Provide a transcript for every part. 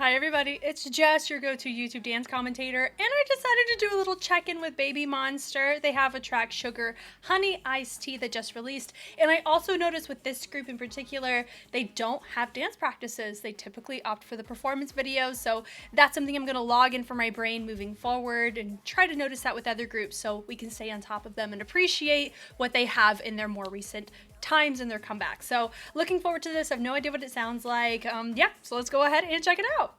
Hi everybody, it's Jess, your go-to YouTube dance commentator, and I decided to do a little check-in with BABYMONSTER. They have a track, Sugar Honey Iced Tea, that just released, and I also noticed with this group in particular, they don't have dance practices. They typically opt for the performance videos, so that's something I'm going to log in for my brain moving forward and try to notice that with other groups so we can stay on top of them and appreciate what they have in their more recent times in their comeback. So looking forward to this. I have no idea what it sounds like. Yeah, so let's go ahead and check it out.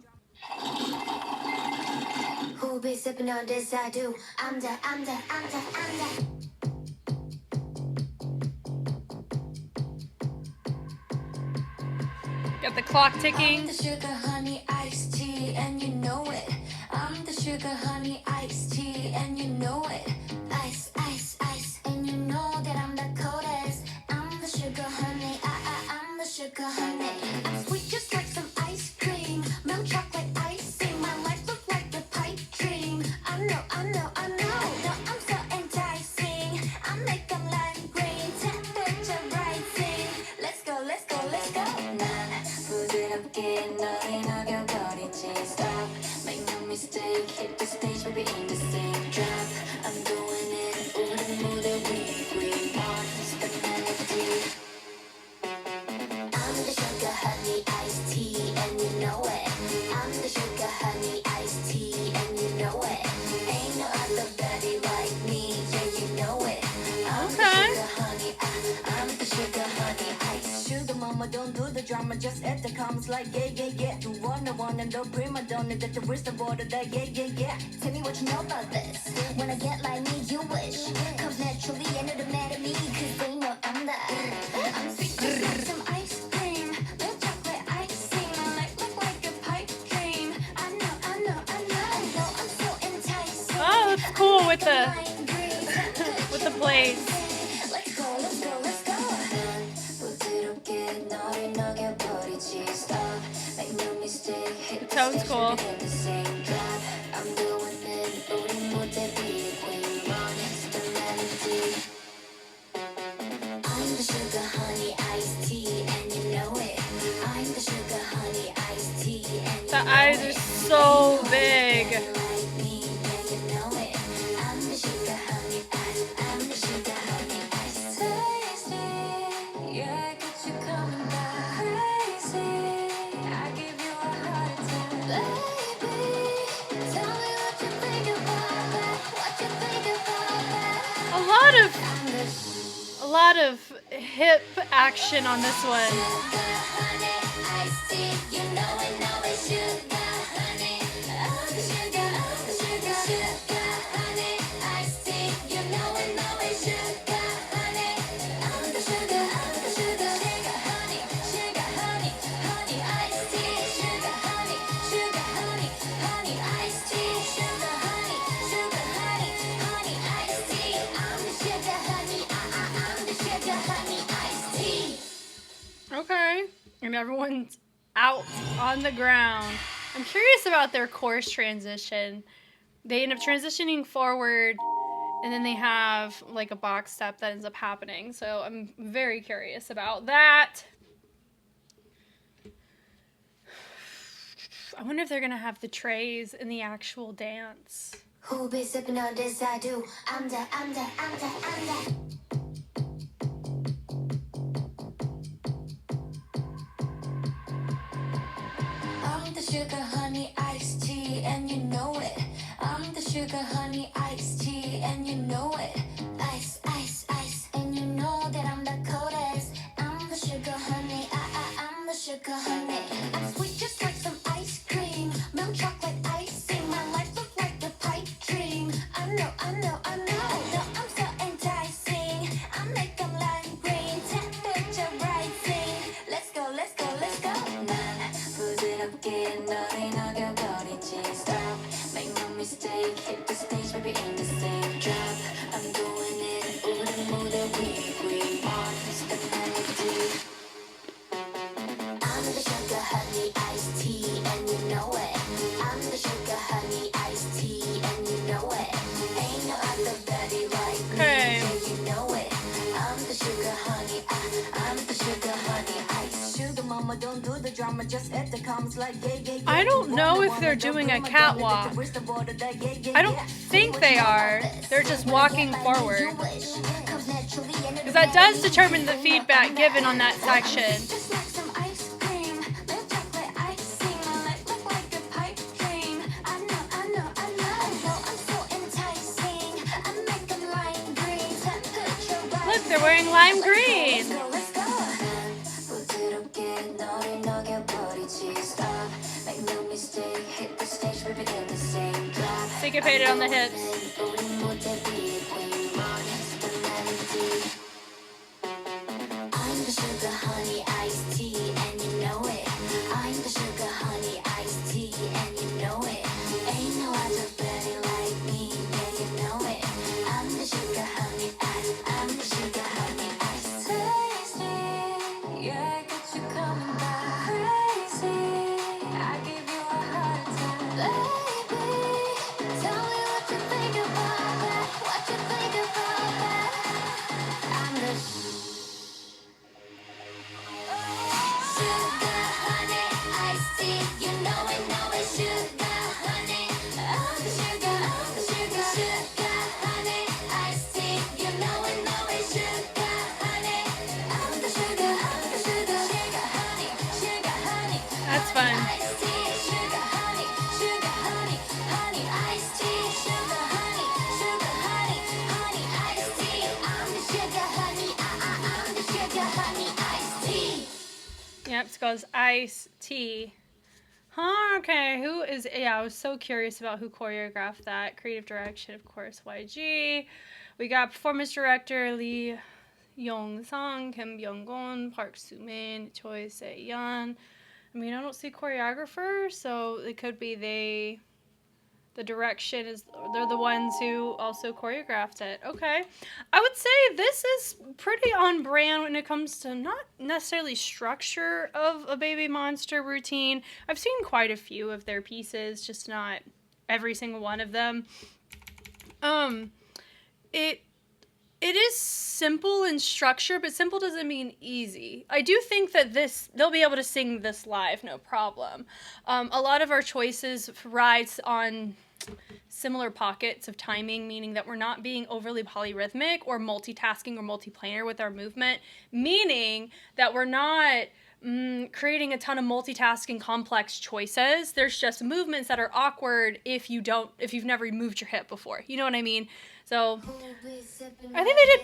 Who be sipping on this? I do. I'm the. Got the clock ticking. I'm the sugar honey iced tea, and you know it. I'm the sugar honey iced tea, and you know it. Ice, ice, ice, and you know that I'm the coldest. I'm the sugar honey, I'm the sugar honey. I'm sweet just like some ice cream, milk chocolate icing. My life look like a pipe dream. I know. No, I'm so enticing. I make them lime green, temperature rising. Let's go. 난 부드럽게 너를 녹여버리지. Stop, make no mistake. Hit the stage, baby, in the same drop. I'm doing it. 우리 무대 위, we on the melody. I'm the sugar honey iced tea, and you know it. I'm the sugar honey iced tea, and you know it. Ain't no other baby like me, yeah, you know it. I'm the sugar honey, I'm the sugar honey iced. Sugar mama, don't do the drama, just at the comments like yeah. You wanna no prima donna, that the wrist of order that yeah. Tell me what you know about this. When I get like me, you wish. Comes naturally, and it don't matter me, cause they know I'm the. I'm sweet just like some ice cream, milk chocolate icing. My life look like a pipe dream. I know, I'm so enticing. Oh, that's cool with the with the blades. Let's go. 부드럽게 너를 녹여버리지. Stop, make no mistake. Hit the Sounds stage, cool. baby, in the same drop. I'm doing it. 우리 무대 위에 we run the melody. I'm the sugar honey iced tea, and you know it. I'm the sugar honey iced tea, and The eyes are so big. like me, yeah, you know it. I'm the sugar honey iced tasty. Yeah, I get you coming back crazy. I give you a heart attack, baby. Tell me what you think about that. A lot of hip action on this one. Sugar honey iced tea, you know it, sugar honey. I'm the sugar honey iced tea, you know it, sugar honey. I'm the sugar honey iced tea, sugar honey iced tea, sugar honey iced tea. I'm the sugar honey, I'm the sugar honey iced tea. Okay. And everyone's out on the ground. I'm curious about their chorus transition. They end up transitioning forward, and then they have like a box step that ends up happening. So I'm very curious about that. I wonder if they're gonna have the trays in the actual dance. Who be sipping on this? I do. I'm the. I'm the sugar honey iced tea, and you know it. I'm the sugar honey iced tea, and you know it. Ice, ice, ice, and you know that I'm the coldest. I'm the sugar honey, I'm the sugar honey. I'm sweet just like some ice cream, milk chocolate icing. My life look like a pipe dream. I know. I'm so enticing. I make them lime green, temperature rising. Let's go. 난 부드럽게 너를 녹여버리지. Stop, make no mistake. Hit the stage, baby, in the same drop. I'm doing it. 우리 무대 위, we on the melody. I'm the sugar honey iced tea, and you know it. I'm the sugar honey iced tea, and you know it. Ain't no other baby like me, Okay. yeah, you know it. I'm the sugar honey, I'm the sugar honey iced. Sugar mama, don't I don't know if they're doing a catwalk. I don't think they are. They're just walking forward. Because that does determine the feedback given on that section. Look, they're wearing lime green. Syncopated on the hips. I'm the sugar honey iced tea and you know it. I'm the sugar honey iced tea and you know it. Ain't no other baby like me, yeah you know it. I'm the sugar honey iced, I'm the sugar honey iced. Tasty, yeah I got you coming back. Crazy, I give you a hard time. Baby, tell me what you think about that. What you think about that. I'm the sugar honey iced tea, you know it, sugar honey. I'm the sugar honey iced tea, you know it, sugar honey. I'm the sugar honey That's fun. iced tea, sugar honey iced tea, sugar honey iced tea. I'm the sugar honey, I'm the sugar honey iced tea. Yep, it goes ice tea. Huh, okay. Who is, yeah, I was so curious about who choreographed that. Creative direction, of course, YG. We got performance director Lee Yong-sung, Kim Byung-gun, Park Soo-min, Choi Se-yeon. I mean, I don't see choreographer, so it could be the direction is, they're the ones who also choreographed it. Okay. I would say this is pretty on brand when it comes to not necessarily structure of a BABYMONSTER routine. I've seen quite a few of their pieces, just not every single one of them. It is simple in structure, but simple doesn't mean easy. I do think that they'll be able to sing this live, no problem. A lot of our choices rides on similar pockets of timing, meaning that we're not being overly polyrhythmic or multitasking or multiplanar with our movement, meaning that we're not creating a ton of multitasking complex choices. There's just movements that are awkward if you've never moved your hip before. You know what I mean? So I think they did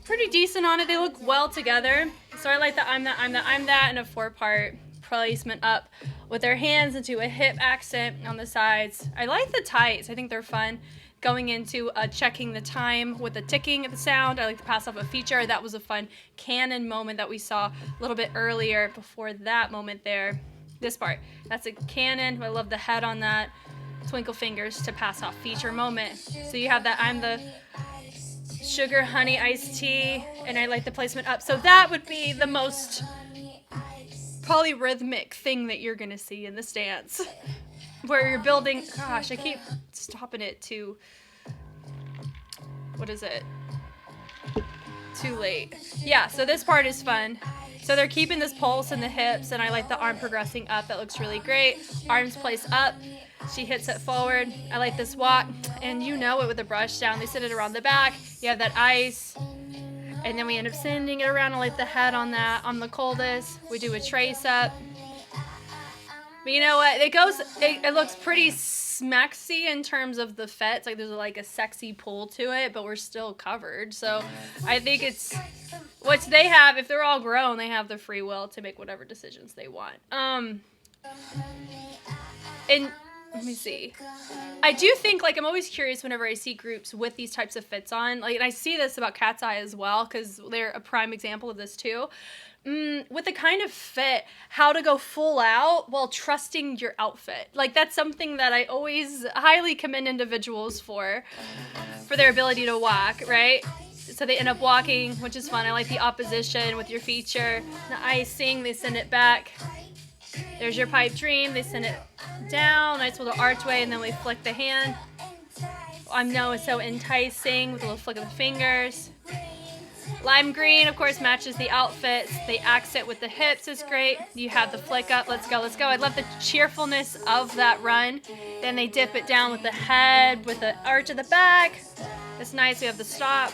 pretty decent on it. They look well together. So I like the I'm that and a 4-part placement up with their hands into a hip accent on the sides. I like the tights. I think they're fun. Going into checking the time with the ticking of the sound. I like to pass off a feature. That was a fun canon moment that we saw a little bit earlier before that moment there. This part. That's a canon. I love the head on that. Twinkle fingers to pass off feature moment. So you have that I'm the sugar honey iced tea, and I like the placement up. So that would be the most polyrhythmic thing that you're going to see in this dance. Where you're building, gosh, I keep stopping it to, what is it? Too late. Yeah, so this part is fun. So they're keeping this pulse in the hips, and I like the arm progressing up. That looks really great. Arms placed up. She hits it forward. I like this walk, and you know it with the brush down. They send it around the back. You have that ice, and then we end up sending it around. I like the head on that. On the coldest, we do a trace up. But you know what? It looks pretty smexy in terms of the fets. Like there's like a sexy pull to it, but we're still covered. So I think it's what they have. If they're all grown, they have the free will to make whatever decisions they want. And let me see. I do think, like, I'm always curious whenever I see groups with these types of fits on. Like, and I see this about Cat's Eye as well, because they're a prime example of this too. With the kind of fit, how to go full out while trusting your outfit. Like, that's something that I always highly commend individuals for their ability to walk, right? So they end up walking, which is fun. I like the opposition with your feature. The icing, they send it back. There's your pipe dream. They send it down, nice little archway, and then we flick the hand. I know it's so enticing with a little flick of the fingers. Lime green, of course, matches the outfits. The accent with the hips is great. You have the flick up. Let's go, let's go. I love the cheerfulness of that run. Then they dip it down with the head, with the arch of the back. It's nice. We have the stop.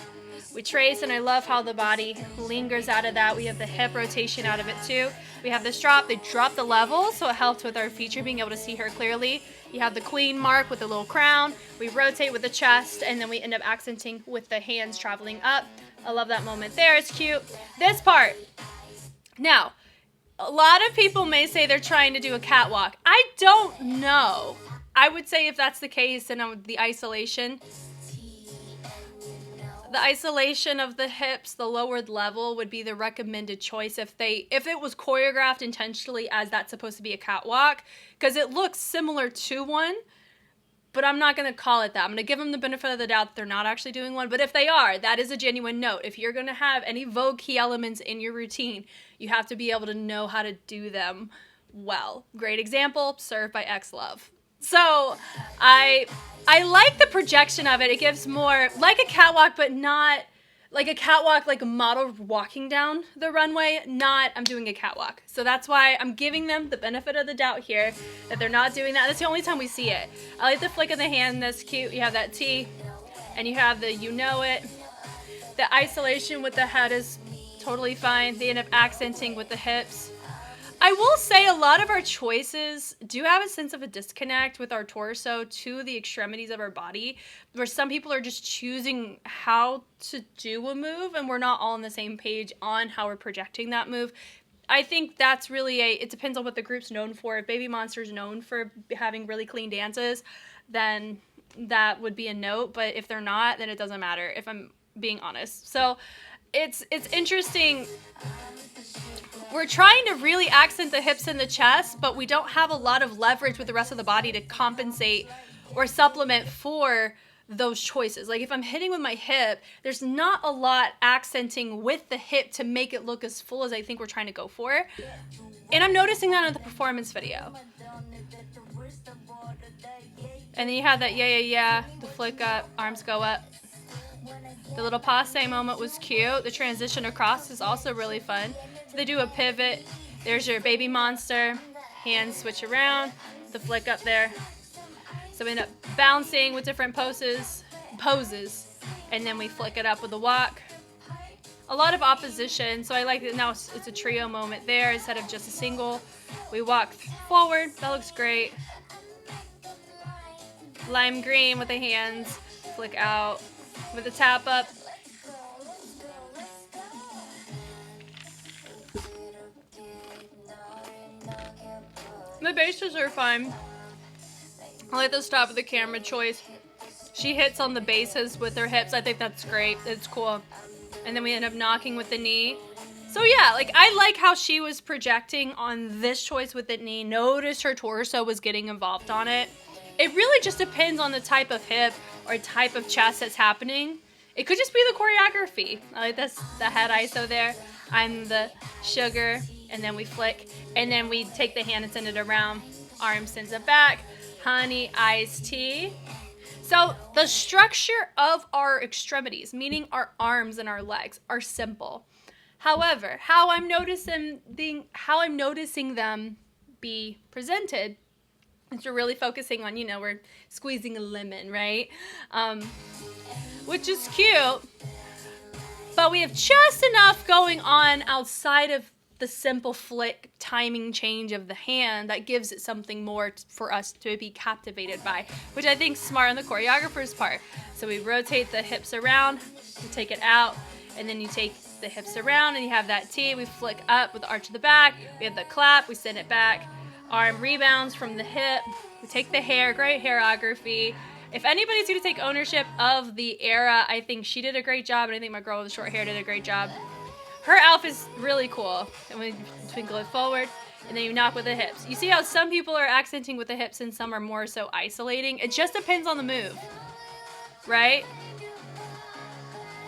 We trace, and I love how the body lingers out of that. We have the hip rotation out of it too. We have this drop. They drop the level, so it helps with our feature, being able to see her clearly. You have the queen mark with the little crown. We rotate with the chest, and then we end up accenting with the hands traveling up. I love that moment there. It's cute. This part. Now, a lot of people may say they're trying to do a catwalk. I don't know. I would say if that's the case, then the isolation. The isolation of the hips, the lowered level, would be the recommended choice if it was choreographed intentionally as that's supposed to be a catwalk, because it looks similar to one, but I'm not going to call it that. I'm going to give them the benefit of the doubt that they're not actually doing one, but if they are, that is a genuine note. If you're going to have any Vogue key elements in your routine, you have to be able to know how to do them well. Great example, Served by X Love. So I like the projection of it. It gives more like a catwalk, but not like a catwalk, like a model walking down the runway, not I'm doing a catwalk. So that's why I'm giving them the benefit of the doubt here that they're not doing that. That's the only time we see it. I like the flick of the hand. That's cute. You have that T, and you have the you know it. The isolation with the head is totally fine. They end up accenting with the hips. I will say a lot of our choices do have a sense of a disconnect with our torso to the extremities of our body, where some people are just choosing how to do a move and we're not all on the same page on how we're projecting that move. I think that's really it depends on what the group's known for. If BABYMONSTER is known for having really clean dances, then that would be a note, but if they're not, then it doesn't matter, if I'm being honest. So it's interesting. We're trying to really accent the hips and the chest, but we don't have a lot of leverage with the rest of the body to compensate or supplement for those choices. Like if I'm hitting with my hip, there's not a lot accenting with the hip to make it look as full as I think we're trying to go for. And I'm noticing that in the performance video. And then you have that yeah, the flick up, arms go up. The little passe moment was cute. The transition across is also really fun. So they do a pivot. There's your BABYMONSTER. Hands switch around. The flick up there. So we end up bouncing with different poses. And then we flick it up with a walk. A lot of opposition. So I like that now it's a trio moment there instead of just a single. We walk forward. That looks great. Lime green with the hands. Flick out with a tap up. The bases are fun. I like the stop of the camera choice. She hits on the bases with her hips. I think that's great. It's cool. And then we end up knocking with the knee. So yeah, like I like how she was projecting on this choice with the knee. Notice her torso was getting involved on it. It really just depends on the type of hip or type of chest that's happening. It could just be the choreography. I like this, the head ISO there. I'm the sugar, and then we flick, and then we take the hand and send it around. Arm sends it back. Honey, iced tea. So the structure of our extremities, meaning our arms and our legs, are simple. However, how I'm noticing them be presented, is we're really focusing on, we're squeezing a lemon, right? Which is cute, but we have just enough going on outside of the simple flick timing change of the hand that gives it something more for us to be captivated by, which I think is smart on the choreographer's part. So we rotate the hips around, we take it out, and then you take the hips around and you have that T. We flick up with the arch of the back. We have the clap, we send it back. Arm rebounds from the hip. We take the hair, great hairography. If anybody's going to take ownership of the era, I think she did a great job, and I think my girl with the short hair did a great job. Her outfit's really cool. And we twinkle it forward, and then you knock with the hips. You see how some people are accenting with the hips and some are more so isolating? It just depends on the move, right?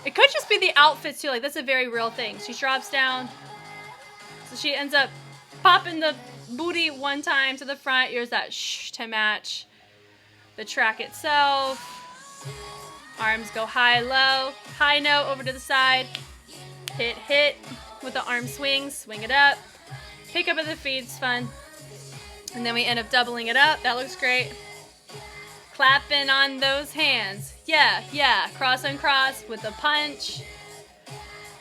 It could just be the outfits too. Like, that's a very real thing. She drops down, so she ends up popping the booty one time to the front. Here's that shh to match the track itself. Arms go high, low, high note over to the side. hit with the arm swing, swing it up. Pick up of the feet's fun. And then we end up doubling it up. That looks great. Clapping on those hands. Yeah. Cross and cross with the punch.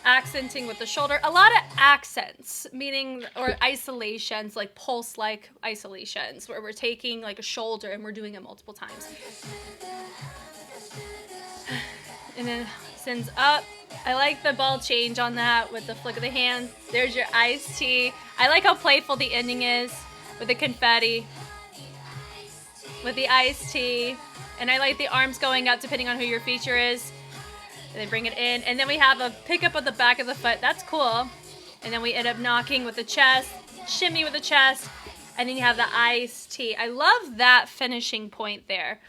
Accenting with the shoulder. A lot of accents, meaning, or isolations, like pulse-like isolations, where we're taking like a shoulder and we're doing it multiple times. And then sends up. I like the ball change on that with the flick of the hand. There's your iced tea. I like how playful the ending is with the confetti, with the iced tea. And I like the arms going up depending on who your feature is. And then bring it in. And then we have a pickup of the back of the foot. That's cool. And then we end up knocking with the chest, shimmy with the chest. And then you have the iced tea. I love that finishing point there.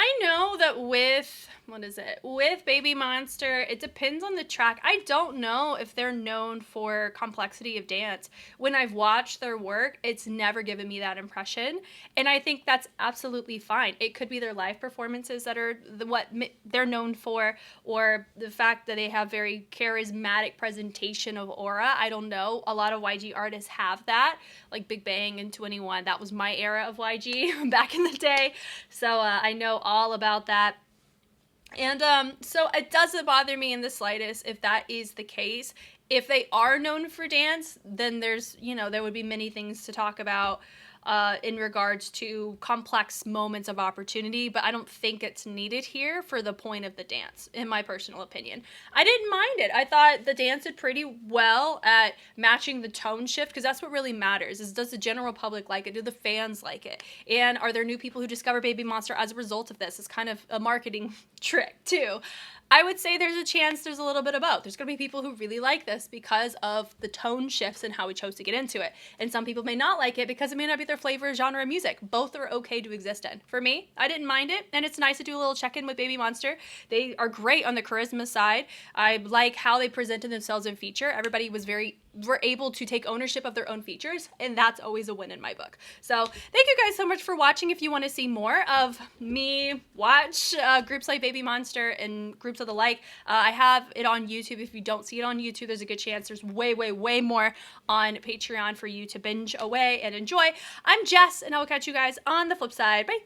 I know that with Baby Monster, it depends on the track. I don't know if they're known for complexity of dance. When I've watched their work, it's never given me that impression. And I think that's absolutely fine. It could be their live performances that are what they're known for, or the fact that they have very charismatic presentation of aura. I don't know. A lot of YG artists have that, like Big Bang and 21. That was my era of YG back in the day. So I know all about that. And so it doesn't bother me in the slightest if that is the case. If they are known for dance, then there's, there would be many things to talk about in regards to complex moments of opportunity, but I don't think it's needed here for the point of the dance, in my personal opinion. I didn't mind it. I thought the dance did pretty well at matching the tone shift, because that's what really matters, is does the general public like it? Do the fans like it? And are there new people who discover Baby Monster as a result of this? It's kind of a marketing trick, too. I would say there's a chance there's a little bit of both. There's going to be people who really like this because of the tone shifts and how we chose to get into it. And some people may not like it because it may not be their flavor, genre, of music. Both are okay to exist in. For me, I didn't mind it, and it's nice to do a little check-in with Baby Monster. They are great on the charisma side. I like how they presented themselves in feature. Everybody were able to take ownership of their own features, and that's always a win in my book. So thank you guys so much for watching. If you want to see more of me watch groups like Baby Monster and groups of the like, I have it on YouTube. If you don't see it on YouTube, there's a good chance there's way more on Patreon for you to binge away and enjoy. I'm Jess, and I will catch you guys on the flip side. Bye.